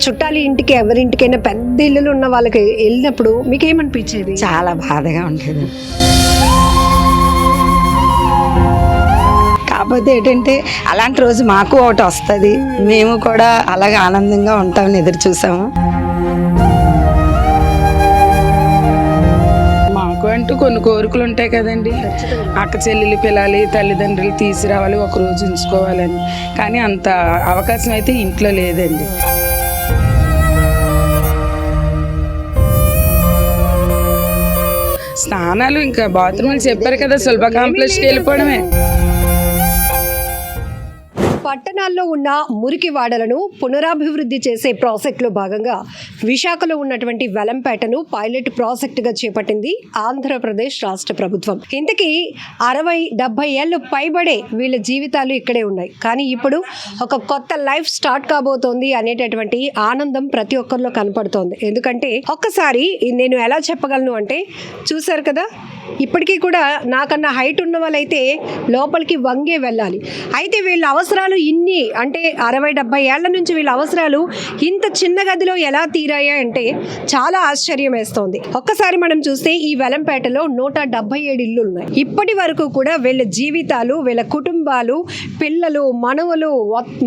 చుట్టాలి ఇంటికి ఎవరింటికైనా పెద్ద ఇల్లులు ఉన్న వాళ్ళకి వెళ్ళినప్పుడు మీకేమనిపించేది? చాలా బాధగా ఉండేది. కాకపోతే ఏంటంటే అలాంటి రోజు మాకు ఒకటి వస్తుంది, మేము కూడా అలాగే ఆనందంగా ఉంటామని ఎదురు చూసాము. మాకు అంటూ కొన్ని కోరికలు ఉంటాయి కదండి. అక్క చెల్లెలు పిల్లాలి, తల్లిదండ్రులు తీసుకురావాలి, ఒక రోజు ఉంచుకోవాలని. కానీ అంత అవకాశం అయితే ఇంట్లో లేదండి. స్నానాలు ఇంకా బాత్రూమ్లు చెప్పారు కదా, సులభ కాంప్లెక్స్కి వెళ్ళిపోవడమే. పట్టణాల్లో ఉన్న మురికి వాడలను పునరాభివృద్ధి చేసే ప్రాజెక్టులో భాగంగా విశాఖలో ఉన్నటువంటి వెలంపేటను పైలట్ ప్రాజెక్టుగా చేపట్టింది ఆంధ్రప్రదేశ్ రాష్ట్ర ప్రభుత్వం. ఇంతకీ 60-70 ఏళ్ళు పైబడే వీళ్ళ జీవితాలు ఇక్కడే ఉన్నాయి. కానీ ఇప్పుడు ఒక కొత్త లైఫ్ స్టార్ట్ కాబోతోంది అనేటటువంటి ఆనందం ప్రతి ఒక్కరిలో కనపడుతోంది. ఎందుకంటే ఒక్కసారి నేను ఎలా చెప్పగలను అంటే, చూసారు కదా, ఇప్పటికీ కూడా నాకన్నా హైట్ ఉన్న వాళ్ళైతే లోపలికి వంగే వెళ్ళాలి. అయితే వీళ్ళ అవసరాలు ఇన్ని అంటే 60-70 ఏళ్ల నుంచి వీళ్ళ అవసరాలు ఇంత చిన్న గదిలో ఎలా తీరాయా అంటే చాలా ఆశ్చర్యం వేస్తోంది. ఒక్కసారి మనం చూస్తే ఈ వెలంపేటలో 177 ఇళ్ళు ఉన్నాయి. ఇప్పటి వరకు కూడా వీళ్ళ జీవితాలు, వీళ్ళ కుటుంబాలు, పిల్లలు, మనవలు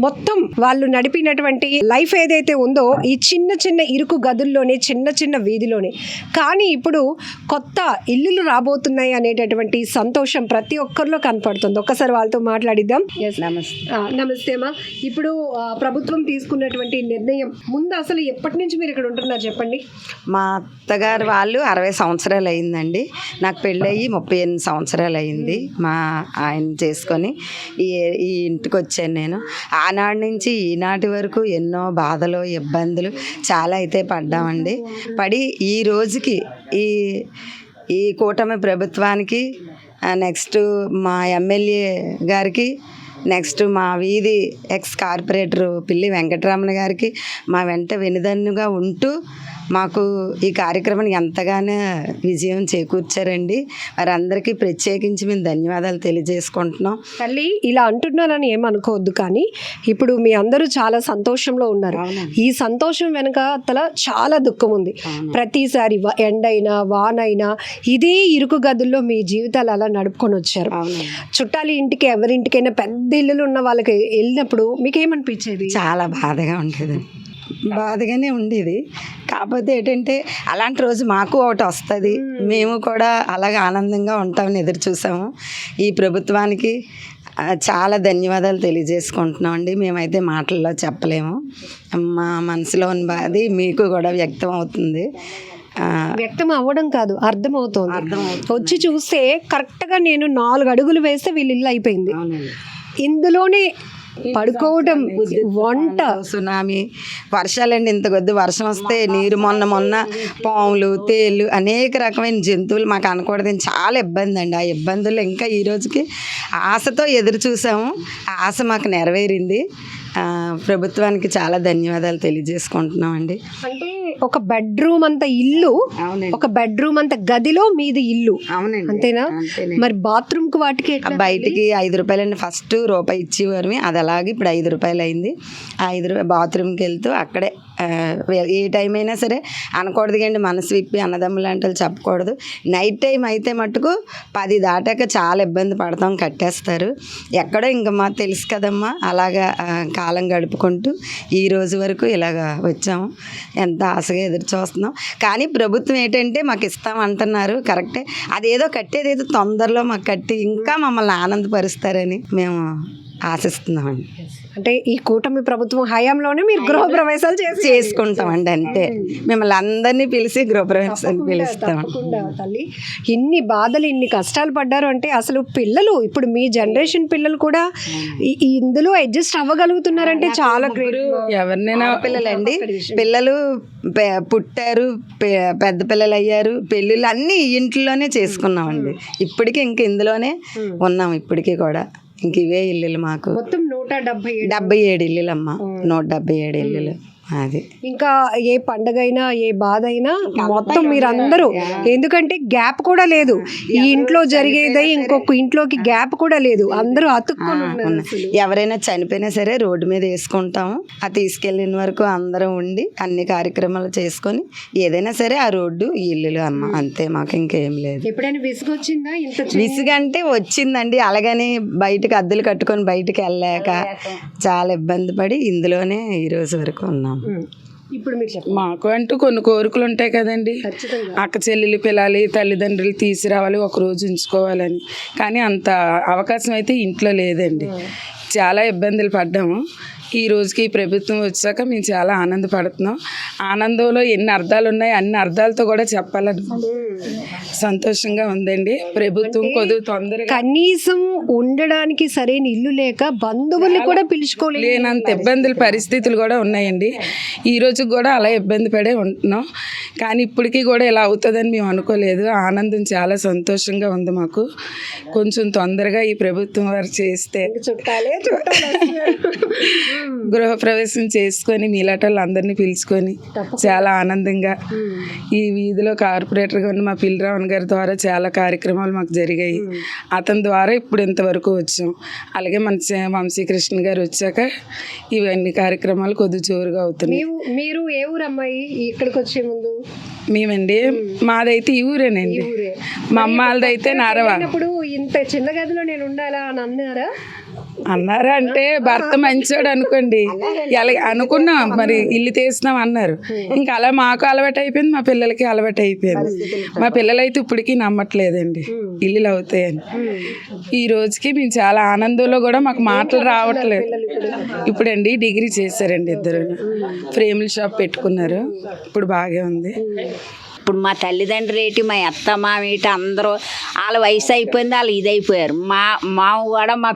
మొత్తం వాళ్ళు నడిపినటువంటి లైఫ్ ఏదైతే ఉందో ఈ చిన్న చిన్న ఇరుకు గదుల్లోనే, చిన్న చిన్న వీధిలోనే. కానీ ఇప్పుడు కొత్త ఇల్లులు రాబోతున్నాయి అనేటటువంటి సంతోషం ప్రతి ఒక్కరిలో కనపడుతుంది. ఒక్కసారి వాళ్ళతో మాట్లాడిద్దాం. నమస్తే అమ్మా. ఇప్పుడు ప్రభుత్వం తీసుకున్నటువంటి నిర్ణయం ముందు అసలు ఎప్పటి నుంచి మీరు ఇక్కడ ఉంటున్నారు చెప్పండి? మా అత్తగారు వాళ్ళు 60 సంవత్సరాలు అయిందండి. నాకు పెళ్ళయి 38 సంవత్సరాలు అయింది. మా ఆయన చేసుకొని ఈ ఇంటికి వచ్చాను నేను. ఆనాటి నుంచి ఈనాటి వరకు ఎన్నో బాధలు, ఇబ్బందులు చాలా అయితే పడ్డామండి. పడి ఈ రోజుకి ఈ కూటమి ప్రభుత్వానికి, నెక్స్ట్ మా ఎమ్మెల్యే గారికి, నెక్స్ట్ మా వీధి ఎక్స్ కార్పొరేటర్ పిల్లి వెంకటరమణ గారికి మా వెంట వెనుదన్నుగా ఉంటూ మాకు ఈ కార్యక్రమాన్ని ఎంతగానో విజయం చేకూర్చారండి. వారందరికీ ప్రత్యేకించి మేము ధన్యవాదాలు తెలియజేసుకుంటున్నాం. తల్లి, ఇలా అంటున్నానని ఏమనుకోవద్దు, కానీ ఇప్పుడు మీ అందరూ చాలా సంతోషంలో ఉన్నారు. ఈ సంతోషం వెనుక చాలా దుఃఖం ఉంది. ప్రతిసారి ఎండైనా వానైనా ఇదే ఇరుకు గదుల్లో మీ జీవితాలు అలా నడుపుకొని వచ్చారు. చుట్టాలి ఇంటికి ఎవరింటికైనా పెద్ద ఇల్లులు ఉన్న వాళ్ళకి వెళ్ళినప్పుడు మీకేమనిపించేది? చాలా బాధగా ఉండేది. బాధగానే ఉండేది. కాకపోతే ఏంటంటే అలాంటి రోజు మాకు ఒకటి వస్తుంది, మేము కూడా అలాగే ఆనందంగా ఉంటామని ఎదురు చూసాము. ఈ ప్రభుత్వానికి చాలా ధన్యవాదాలు తెలియజేసుకుంటున్నాం అండి. మేమైతే మాటల్లో చెప్పలేము. మా మనసులో ఉన్న బాధ మీకు కూడా వ్యక్తం అవుతుంది. వ్యక్తం అవ్వడం కాదు, అర్థమవుతుంది. వచ్చి చూస్తే కరెక్ట్గా నేను 4 అడుగులు వేస్తే వీళ్ళు ఇల్లు అయిపోయింది. ఇందులోనే పడుకోవడం, వంట, సునామీ, వర్షాలండి. ఇంత కొద్ది వర్షం వస్తే నీరు మొన్న పాములు, తేళ్ళు, అనేక రకమైన జంతువులు మాకు అనకూడదు. చాలా ఇబ్బంది అండి. ఆ ఇబ్బందులు ఇంకా ఈ రోజుకి ఆశతో ఎదురు చూసాము. ఆ ఆశ మాకు నెరవేరింది. ప్రభుత్వానికి చాలా ధన్యవాదాలు తెలియజేసుకుంటున్నాం అండి. అంటే ఒక బెడ్రూమ్ అంత ఇల్లు, ఒక బెడ్రూమ్ అంత గదిలో మీది ఇల్లు, అంతేనా? మరి బాత్రూమ్ కు వాటికి బయటికి 5 రూపాయలండి. ఫస్ట్ రూపాయి ఇచ్చేవారు, అది అలాగే ఇప్పుడు 5 రూపాయలు అయింది. 5 రూపాయలు బాత్రూమ్కి వెళ్తూ అక్కడే ఏ టైం అయినా సరే అనకూడదు కండి, మనసు విప్పి అన్నదమ్ములు అంటే చెప్పకూడదు. నైట్ టైం అయితే మటుకు 10 దాటాక చాలా ఇబ్బంది పడతాం, కట్టేస్తారు. ఎక్కడో ఇంకా మాకు తెలుసు కదమ్మా, అలాగా కాలం గడుపుకుంటూ ఈ రోజు వరకు ఇలాగ వచ్చాము. ఎంత ఆశగా ఎదురు చూస్తున్నాం. కానీ ప్రభుత్వం ఏంటంటే మాకు ఇస్తామంటున్నారు, కరెక్టే. అదేదో కట్టేదేదో తొందరలో మాకు కట్టి ఇంకా మమ్మల్ని ఆనందపరుస్తారని మేము ఆశిస్తున్నామండి. అంటే ఈ కూటమి ప్రభుత్వం హయాంలోనే మీరు గృహప్రవేశాలు చేసుకుంటామండి. అంతే, మిమ్మల్ని అందరినీ పిలిచి గృహప్రవేశాలు పిలుస్తాం. తల్లి, ఇన్ని బాధలు, ఇన్ని కష్టాలు పడ్డారు అంటే అసలు పిల్లలు, ఇప్పుడు మీ జనరేషన్ పిల్లలు కూడా ఇందులో అడ్జస్ట్ అవ్వగలుగుతున్నారంటే చాలా గ్రేట్. ఎవరినైనా పిల్లలండి, పిల్లలు పుట్టారు, పెద్ద పిల్లలు అయ్యారు, పెళ్ళిళ్ళు అన్నీ ఇంట్లోనే చేసుకున్నామండి. ఇప్పటికీ ఇంక ఇందులోనే ఉన్నాం. ఇప్పటికీ కూడా ఇంక ఇవే ఇల్లులు మాకు. మొత్తం 177 ఇల్లులు అమ్మ, 177 ఇల్లులు. అది ఇంకా ఏ పండగ అయినా ఏ బాధ అయినా మొత్తం మీరందరూ, ఎందుకంటే గ్యాప్ కూడా లేదు, ఈ ఇంట్లో జరిగేది ఇంకొక ఇంట్లోకి గ్యాప్ కూడా లేదు, అందరూ అతుక్కొని ఉన్నారు అసలు. ఎవరైనా చనిపోయినా సరే రోడ్డు మీద వేసుకుంటాము. ఆ తీసుకెళ్ళిన వరకు అందరం ఉండి అన్ని కార్యక్రమాలు చేసుకొని ఏదైనా సరే ఆ రోడ్డు ఈ ఇల్లులు అమ్మ, అంతే, మాకు ఇంకేం లేదు. ఎప్పుడైనా విసుగొచ్చిందా? ఇంత విసుగంటే వచ్చిందండి, అలాగని బయటకు అద్దెలు కట్టుకొని బయటకు వెళ్ళలేక చాలా ఇబ్బంది పడి ఇందులోనే ఈ రోజు వరకు ఉన్నాం. ఇప్పుడు మీరు చెప్పండి. మాకు అంటూ కొన్ని కోరికలు ఉంటాయి కదండి. ఖచ్చితంగా. అక్క చెల్లెలు పిల్లలు తల్లిదండ్రులు తీసుకురావాలి, ఒక రోజు ఉంచుకోవాలని. కానీ అంత అవకాశం అయితే ఇంట్లో లేదండి. చాలా ఇబ్బందులు పడ్డాము. ఈ రోజుకి ఈ ప్రభుత్వం వచ్చాక మేము చాలా ఆనందపడుతున్నాం. ఆనందంలో ఎన్ని అర్థాలు ఉన్నాయి అన్ని అర్థాలతో కూడా చెప్పాలని సంతోషంగా ఉందండి. ప్రభుత్వం కొద్దిగా తొందరగా, కనీసం ఉండడానికి సరైన ఇల్లు లేక బంధువుల్ని కూడా పిలుచుకోలేదు, లేనంత ఇబ్బందుల పరిస్థితులు కూడా ఉన్నాయండి. ఈ రోజు కూడా అలా ఇబ్బంది పడే ఉంటున్నాం. కానీ ఇప్పటికీ కూడా ఇలా అవుతుందని మేము అనుకోలేదు. ఆనందం చాలా సంతోషంగా ఉంది మాకు. కొంచెం తొందరగా ఈ ప్రభుత్వం వారు చేస్తే గృహప్రవేశం చేసుకొని మీలాట వాళ్ళందరినీ పిలుచుకొని చాలా ఆనందంగా ఈ వీధిలో కార్పొరేటర్గా ఉన్న మా పిల్లరావణ్ గారి ద్వారా చాలా కార్యక్రమాలు మాకు జరిగాయి. అతని ద్వారా ఇప్పుడు ఇంతవరకు వచ్చాం. అలాగే మన వంశీకృష్ణ గారు వచ్చాక ఇవన్నీ కార్యక్రమాలు కొద్ది జోరుగా అవుతున్నాయి. మీరు ఏ ఊరు అమ్మాయి ఇక్కడికి వచ్చే ముందు? మేమండి మాదైతే ఈ ఊరేనండి. మా అమ్మ వాళ్ళదైతే నారవా. ఇప్పుడు ఇంత చిన్న గదిలో నేను ఉండాలా అని అన్నారా? అన్నారా అంటే భర్త మంచోడు అనుకోండి, ఎలా అనుకున్నాం మరి ఇల్లు తీసినాం అన్నారు. ఇంకా అలా మాకు అలవాటు అయిపోయింది, మా పిల్లలకి అలవాటు అయిపోయింది. మా పిల్లలైతే ఇప్పటికీ నమ్మట్లేదండి ఇల్లులు అవుతాయని. ఈ రోజుకి మేము చాలా ఆనందంలో కూడా మాకు మాటలు రావట్లేదు. ఇప్పుడండి డిగ్రీ చేశారండి ఇద్దరు, ఫ్రేముల షాప్ పెట్టుకున్నారు. ఇప్పుడు బాగా ఉంది. ఇప్పుడు మా తల్లిదండ్రులు ఏంటి, మా అత్త మామ ఏంటి, అందరూ వాళ్ళ వయసు అయిపోయింది, వాళ్ళు ఇదైపోయారు. మా కూడా మా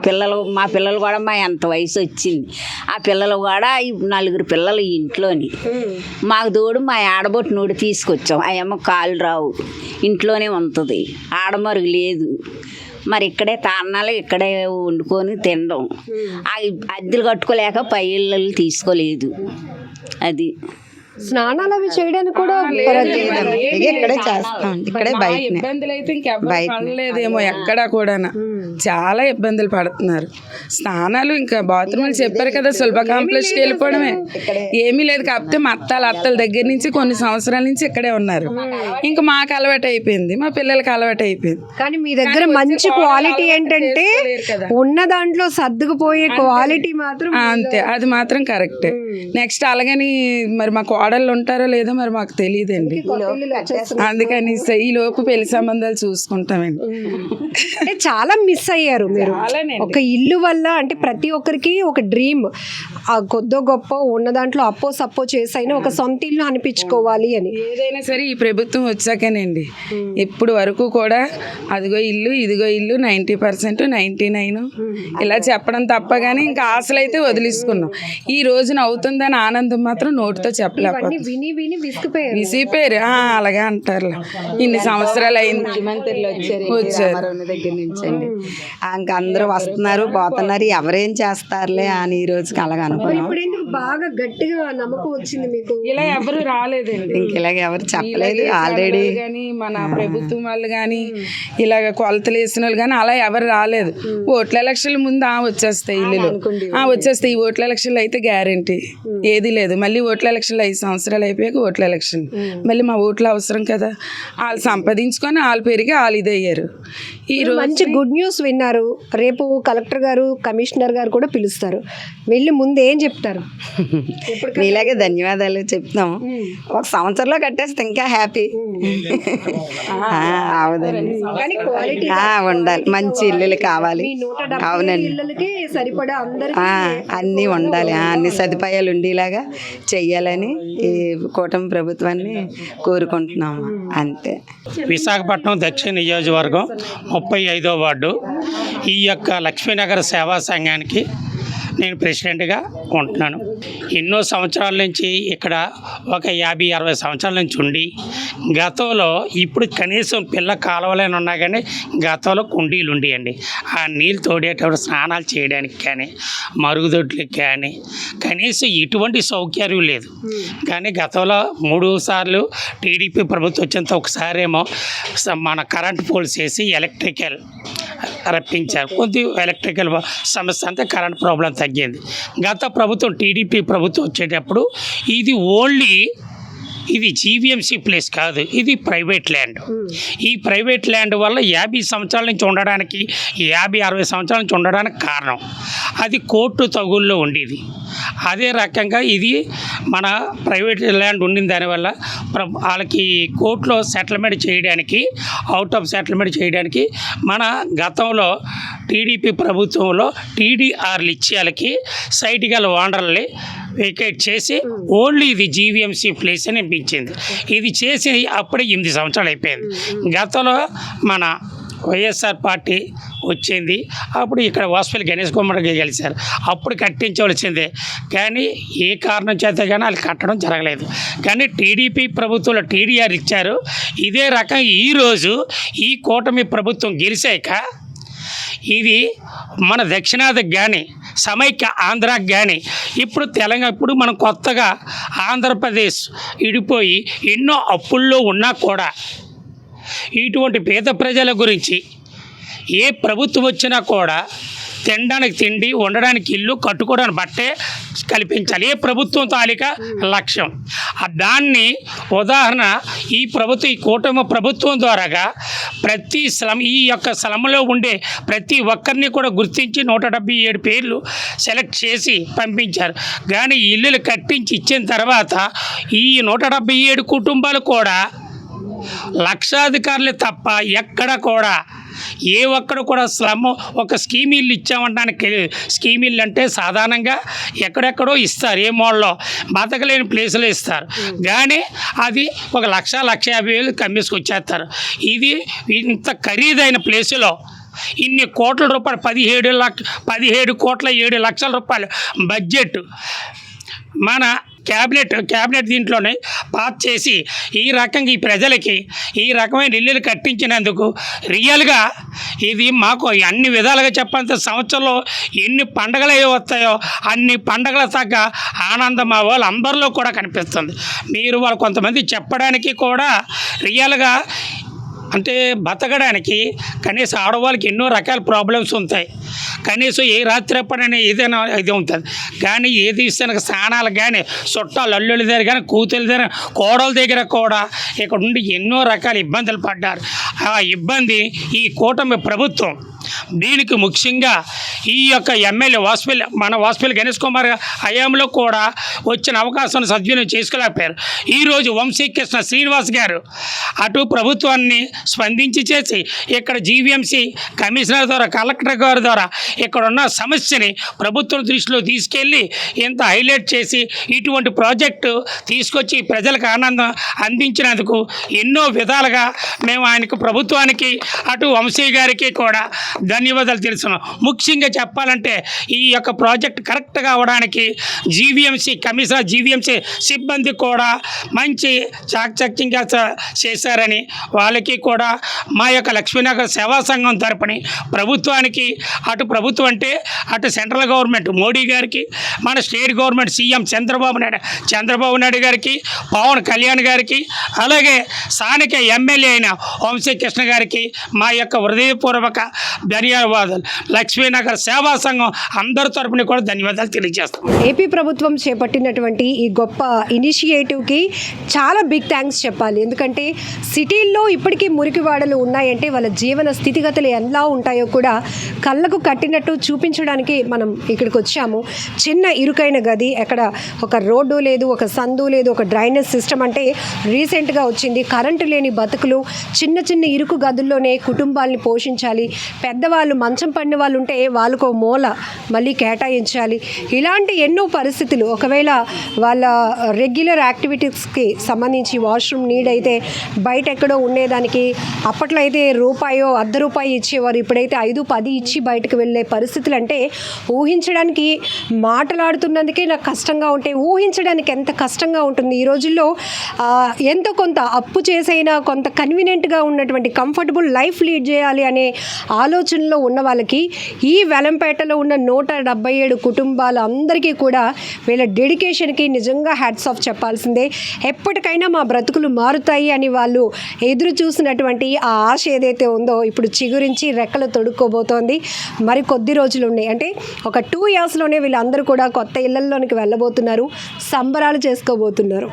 పిల్లలు కూడా మా ఎంత వయసు వచ్చింది. ఆ పిల్లలు కూడా నలుగురు పిల్లలు ఈ ఇంట్లోని. మాకు తోడు మా ఆడబొట్టు నోడు తీసుకొచ్చాం. అయ్యమ్మ కాళ్ళు రావు, ఇంట్లోనే ఉంటుంది, ఆడమరుగు లేదు. మరి ఇక్కడే తాన్నాలు ఇక్కడే వండుకొని తినడం. అద్దెలు కట్టుకోలేక పై ఇళ్ళు తీసుకోలేదు. అది స్నానాలు అవి చేయడానికి కూడా ఇక్కడే చేస్తాం, ఇక్కడే బయట. ఇబ్బందులు అయితే ఇంకెవరు పడలేదేమో ఎక్కడా కూడా. చాలా ఇబ్బందులు పడుతున్నారు. స్నానాలు ఇంకా బాత్రూమ్లు చెప్పారు కదా, సులభ కాంప్లెక్స్కి వెళ్ళిపోవడమే, ఏమీ లేదు. కాకపోతే మా అత్తల దగ్గర నుంచి కొన్ని సంవత్సరాల నుంచి ఇక్కడే ఉన్నారు. ఇంకా మాకు అలవాటు అయిపోయింది, మా పిల్లలకి అలవాటు అయిపోయింది. కానీ మీ దగ్గర మంచి క్వాలిటీ ఏంటంటే ఉన్న దాంట్లో సర్దుకుపోయే క్వాలిటీ మాత్రం అంతే, అది మాత్రం కరెక్టే. నెక్స్ట్ అలాగని మరి మా కోడళ్ళు ఉంటారో లేదో మరి మాకు తెలియదండి. అందుకని ఈ లోపు పెళ్లి సంబంధాలు చూసుకుంటామండి. అంటే చాలా మిస్ అయ్యారు మీరు ఒక ఇల్లు వల్ల. అంటే ప్రతి ఒక్కరికి ఒక డ్రీమ్, ఆ కొద్దో గొప్ప ఉన్న దాంట్లో అప్పో సప్పో చేసైనా ఒక సొంత ఇల్లు అనిపించుకోవాలి అని. ఏదైనా సరే ఈ ప్రభుత్వం వచ్చాకనండి. ఇప్పుడు వరకు కూడా అదిగో ఇల్లు ఇదిగో ఇల్లు 90%, 99 ఇలా చెప్పడం తప్ప కానీ ఇంకా ఆశలు అయితే వదిలేసుకున్నాం. ఈ రోజున అవుతుందని ఆనందం మాత్రం నోటితో చెప్పలేకపోతే విసిపోయారు. అలాగే అంటారు. ఇన్ని సంవత్సరాలు అయింది, వచ్చారు దగ్గర నుంచి అండి. ఇంకా అందరూ వస్తున్నారు పోతున్నారు, ఎవరేం చేస్తారులే అని ఈ రోజుకి అలాగ అనుకున్నాం. బాగా గట్టిగా నమ్మకం వచ్చింది మీకు. ఇలా ఎవరు రాలేదండి, ఇంక ఇలాగ ఎవరు చెప్పలేదు. ఆల్రెడీ కానీ మన ప్రభుత్వం వాళ్ళు కానీ ఇలాగ కొలతలు వేసిన వాళ్ళు కానీ అలా ఎవరు రాలేదు. ఓట్ల ఎలక్షన్ల ముందు వచ్చేస్తాయి ఇల్లులు, వచ్చేస్తాయి. ఈ ఓట్ల ఎలక్షన్లు అయితే గ్యారంటీ ఏది లేదు. మళ్ళీ ఓట్ల ఎలక్షన్లు 5 సంవత్సరాలు అయిపోయాక ఓట్ల ఎలక్షన్, మళ్ళీ మా ఓట్లు అవసరం కదా. వాళ్ళు సంపాదించుకొని వాళ్ళు పెరిగి వాళ్ళు ఇదయ్యారు. ఈరోజు మంచి గుడ్ న్యూస్ విన్నారు. రేపు కలెక్టర్ గారు, కమిషనర్ గారు కూడా పిలుస్తారు. వెళ్ళి ముందు ఏం చెప్తారు? మీలాగే ధన్యవాదాలు చెప్తాము. ఒక సంవత్సరంలో కట్టేస్తే ఇంకా హ్యాపీ. అవునండి, ఉండాలి, మంచి ఇల్లులు కావాలి. అవునండి, సరిపడా అన్నీ ఉండాలి, అన్ని సదుపాయాలు ఉండేలాగా చెయ్యాలని ఈ కూటమి ప్రభుత్వాన్ని కోరుకుంటున్నాము. అంతే. విశాఖపట్నం దక్షిణ నియోజకవర్గం 35వ వార్డు ఈ యొక్క లక్ష్మీనగర్ సేవా సంఘానికి నేను ప్రెసిడెంట్గా ఉంటున్నాను. ఎన్నో సంవత్సరాల నుంచి ఇక్కడ ఒక 50-60 సంవత్సరాల నుంచి ఉండి గతంలో ఇప్పుడు కనీసం పిల్ల కాలువలైనా ఉన్నా కానీ గతంలో కుండీలు ఉండేయండి. ఆ నీళ్ళు తోడేటప్పుడు స్నానాలు చేయడానికి కానీ మరుగుదొడ్లకి కానీ కనీసం ఎటువంటి సౌకర్యం లేదు. కానీ గతంలో 3 సార్లు టీడీపీ ప్రభుత్వం వచ్చేంత ఒకసారేమో మన కరెంట్ పోల్స్ వేసి ఎలక్ట్రికల్ రప్పించారు. కొద్ది ఎలక్ట్రికల్ సమస్య అంతా కరెంట్ ప్రాబ్లం తగ్గింది. గత ప్రభుత్వం టీడీపీ ప్రభుత్వం వచ్చేటప్పుడు ఇది జీవీఎంసీ ప్లేస్ కాదు, ఇది ప్రైవేట్ ల్యాండ్. ఈ ప్రైవేట్ ల్యాండ్ వల్ల 50 సంవత్సరాల నుంచి ఉండడానికి 50-60 సంవత్సరాల నుంచి ఉండడానికి కారణం అది కోర్టు తగుల్లో ఉండేది. అదే రకంగా ఇది మన ప్రైవేట్ ల్యాండ్ ఉండిన దానివల్ల వాళ్ళకి కోర్టులో సెటిల్మెంట్ చేయడానికి అవుట్ ఆఫ్ సెటిల్మెంట్ చేయడానికి మన గతంలో టీడీపీ ప్రభుత్వంలో టీడీఆర్లు ఇచ్చి వాళ్ళకి సైట్ గల ఓనర్లని వేకేట్ చేసి ఓన్లీ ఇది జీవీఎంసీ ప్లేస్ అని అనిపించింది. ఇది చేసి అప్పుడే 8 సంవత్సరాలు అయిపోయింది. గతంలో మన వైఎస్ఆర్ పార్టీ వచ్చింది, అప్పుడు ఇక్కడ వాసుపల్లి గణేష్ కుమార్ గెలిచారు. అప్పుడు కట్టించవలసిందే కానీ ఏ కారణం చేత కానీ వాళ్ళు కట్టడం జరగలేదు. కానీ టీడీపీ ప్రభుత్వంలో టీడీఆర్ ఇచ్చారు. ఇదే రకం ఈరోజు ఈ కూటమి ప్రభుత్వం గెలిచాక ఇది మన దక్షిణాదికి కానీ సమైక్య ఆంధ్రాకి కానీ ఇప్పుడు మనం కొత్తగా ఆంధ్రప్రదేశ్ విడిపోయి ఎన్నో అప్పుల్లో ఉన్నా కూడా ఇటువంటి పేద ప్రజల గురించి ఏ ప్రభుత్వం వచ్చినా కూడా తినడానికి తిండి, ఉండడానికి ఇల్లు, కట్టుకోవడానికి బట్టే కల్పించాలి. ఏ ప్రభుత్వం తాలూకా లక్ష్యం. దాన్ని ఉదాహరణ ఈ కూటమి ప్రభుత్వం ద్వారాగా ప్రతి ఈ యొక్క స్లమ్లో ఉండే ప్రతి ఒక్కరిని కూడా గుర్తించి 177 పేర్లు సెలెక్ట్ చేసి పంపించారు. కానీ ఇల్లులు కట్టించి ఇచ్చిన తర్వాత ఈ 177 కుటుంబాలు కూడా లక్షాధికారులు తప్ప ఎక్కడ కూడా ఏ ఒక్కడు కూడా స్లమ్ ఒక స్కీమ్ ఇల్లు ఇచ్చామంటానికి స్కీమ్ ఇల్లు అంటే సాధారణంగా ఎక్కడెక్కడో ఇస్తారు, ఏ మోడల్లో బతకలేని ప్లేసులో ఇస్తారు. కానీ అది 1,50,000 కమ్మేసుకొచ్చేస్తారు. ఇది ఇంత ఖరీదైన ప్లేసులో ఇన్ని కోట్ల రూపాయలు 17 కోట్ల 7 లక్షల రూపాయలు బడ్జెట్ మన క్యాబినెట్ దీంట్లోనే పాస్ చేసి ఈ రకంగా ఈ ప్రజలకి ఈ రకమైన ఇల్లులు కట్టించినందుకు రియల్గా ఇది మాకు అన్ని విధాలుగా చెప్పంత సంవత్సరంలో ఎన్ని పండగలు వస్తాయో అన్ని పండగల తగ్గ ఆనందం మా వాళ్ళందరిలో కూడా కనిపిస్తుంది. వాళ్ళు కొంతమంది చెప్పడానికి కూడా రియల్గా అంటే బతకడానికి కనీసం ఆడవాళ్ళకి ఎన్నో రకాల ప్రాబ్లమ్స్ ఉంటాయి. కనీసం ఏ రాత్రి ఎప్పుడైనా ఏదైనా ఇది ఉంటుంది. కానీ ఏది ఇస్తానికి స్నానాలు కానీ చుట్టాలు అల్లుళ్ళ దగ్గర కానీ కూతుళ్ళ దగ్గర కోడల దగ్గర కూడా ఇక్కడ ఉండి ఎన్నో రకాల ఇబ్బందులు పడ్డారు. ఆ ఇబ్బంది ఈ కూటమి ప్రభుత్వం దీనికి ముఖ్యంగా ఈ యొక్క ఎమ్మెల్యే వాసుపల్లి గణేష్ కుమార్ హయాంలో కూడా వచ్చిన అవకాశాన్ని సద్వినియోగం చేసుకోలేకపోయారు. ఈరోజు వంశీకృష్ణ శ్రీనివాస్ గారు అటు ప్రభుత్వాన్ని స్పందించి చేసి ఇక్కడ జీవీఎంసీ కమిషనర్ ద్వారా కలెక్టర్ గారి ద్వారా ఇక్కడ ఉన్న సమస్యని ప్రభుత్వం దృష్టిలో తీసుకెళ్ళి ఇంత హైలైట్ చేసి ఇటువంటి ప్రాజెక్టు తీసుకొచ్చి ప్రజలకు ఆనందం అందించినందుకు ఎన్నో విధాలుగా మేము ఆయనకు ప్రభుత్వానికి అటు వంశీ గారికి కూడా ధన్యవాదాలు తెలుస్తున్నాం. ముఖ్యంగా చెప్పాలంటే ఈ యొక్క ప్రాజెక్ట్ కరెక్ట్గా అవడానికి జీవీఎంసీ కమిషనర్ జీవీఎంసీ సిబ్బంది కూడా మంచి చాకచక్యంగా చేశారని వాళ్ళకి కూడా మా యొక్క లక్ష్మీనగర్ సేవా సంఘం తరపుని ప్రభుత్వానికి ప్రభుత్వం అంటే అటు సెంట్రల్ గవర్నమెంట్ మోడీ గారికి మన state government CM Chandrababu Naidu గారికి పవన్ కళ్యాణ్ గారికి అలాగే స్థానిక ఎమ్మెల్యే అయిన వంశీకృష్ణ గారికి మా యొక్క హృదయపూర్వక ధన్యవాదాలు. లక్ష్మీనగర్ సేవా సంఘం అందరి తరపున కూడా ధన్యవాదాలు తెలియజేస్తాం. ఏపీ ప్రభుత్వం చేపట్టినటువంటి ఈ గొప్ప ఇనిషియేటివ్కి చాలా బిగ్ థ్యాంక్స్ చెప్పాలి. ఎందుకంటే సిటీల్లో ఇప్పటికీ మురికివాడలు ఉన్నాయంటే వాళ్ళ జీవన స్థితిగతులు ఎలా ఉంటాయో కూడా కళ్ళకు కట్టినట్టు చూపించడానికి మనం ఇక్కడికి వచ్చాము. చిన్న ఇరుకైన గది, ఎక్కడ ఒక రోడ్డు లేదు, ఒక సందు లేదు, ఒక డ్రైనేజ్ సిస్టమ్ అంటే రీసెంట్గా వచ్చింది. కరెంటు లేని బతుకులు, చిన్న చిన్న ఇరుకు గదుల్లోనే కుటుంబాలని పోషించాలి. పెద్దవాళ్ళు మంచం పడిన వాళ్ళు ఉంటే వాళ్ళ వాళ్ళకో మూల మళ్ళీ కేటాయించాలి. ఇలాంటి ఎన్నో పరిస్థితులు. ఒకవేళ వాళ్ళ రెగ్యులర్ యాక్టివిటీస్కి సంబంధించి వాష్రూమ్ నీడ్ అయితే బయట ఎక్కడో ఉండేదానికి అప్పట్లో అయితే రూపాయో ₹1 ఇచ్చేవారు, ఇప్పుడైతే 5-10 ఇచ్చి బయటకు వెళ్ళే పరిస్థితులు. అంటే ఊహించడానికి, మాట్లాడుతున్నందుకే నాకు కష్టంగా ఉంటాయి, ఊహించడానికి ఎంత కష్టంగా ఉంటుంది. ఈ రోజుల్లో ఎంతో కొంత అప్పు చేసైనా కొంత కన్వీనియంట్గా ఉన్నటువంటి కంఫర్టబుల్ లైఫ్ లీడ్ చేయాలి అనే ఆలోచనలో ఉన్న వాళ్ళకి ఈ వెలంపేటలో ఉన్న 177 కుటుంబాలు అందరికీ కూడా వీళ్ళ డెడికేషన్కి నిజంగా హ్యాట్స్ ఆఫ్ చెప్పాల్సిందే. ఎప్పటికైనా మా బ్రతుకులు మారుతాయి అని వాళ్ళు ఎదురు చూసినటువంటి ఆ ఆశ ఏదైతే ఉందో ఇప్పుడు చిగురించి రెక్కలు తొడుక్కోబోతోంది. మరి కొద్ది రోజులు ఉన్నాయి, అంటే ఒక 2 yearsలోనే వీళ్ళందరూ కూడా కొత్త ఇళ్లలోనికి వెళ్ళబోతున్నారు, సంబరాలు చేసుకోబోతున్నారు.